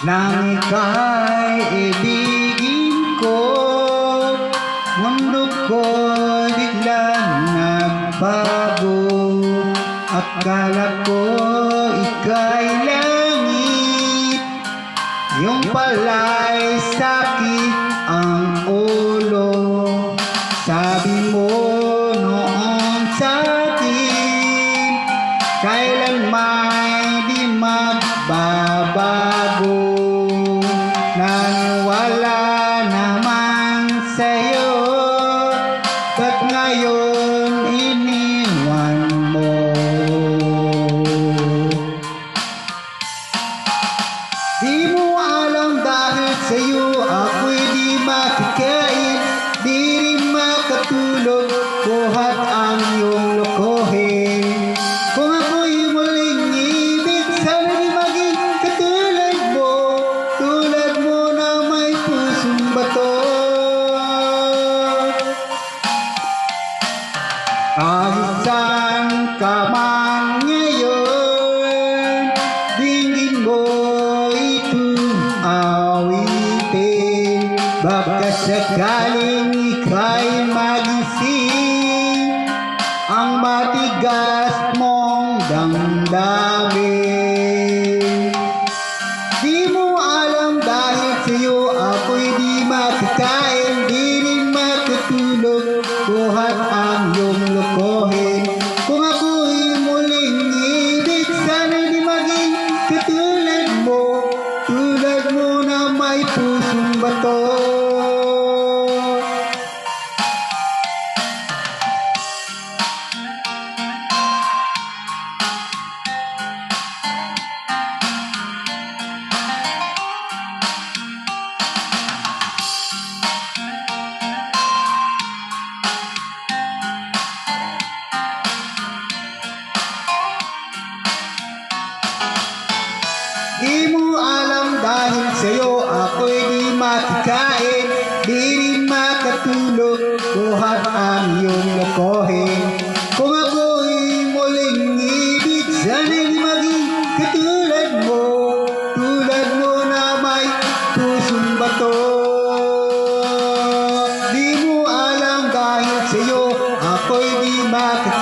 Nang ika'y ibigin ko, mundo ko biglang nagbago. Akala ko ika'y langit, yung pala'y sakit ang ulo. Sabi mo noon sa'kin, kailanman di magbabago. Naniwala naman sa'yo, ba't ngayon iniwan mo? Di mo alam dahil sa'yo ako'y di makikain, di rin makatulog, buhat ang iyong lokohin. Kung ako'y muling ibig, sana di maging katulad mo, tulad mo na may pusong bato. Kahit saan ka man ngayon, dinggin mo itong awitin. Baka sakaling ika'y magising, ang matigas mong damdamin. Di mo alam dahil sa'yo ako'y di makakain, di rin makatulog, buhat ang iyong lokohin. Kung ako'y muling ibig, sana di maging katulad mo, tulad mo na may pusong bato. Di mo alam dahil sa'yo ako'y di makikain, di rin makatulog, buhat ang iyong lokohin. Kung ako'y muling ibig, sana di maging katulad mo, tulad mo na may pusong bato. Di mo alam dahil sa'yo ako'y di makikain,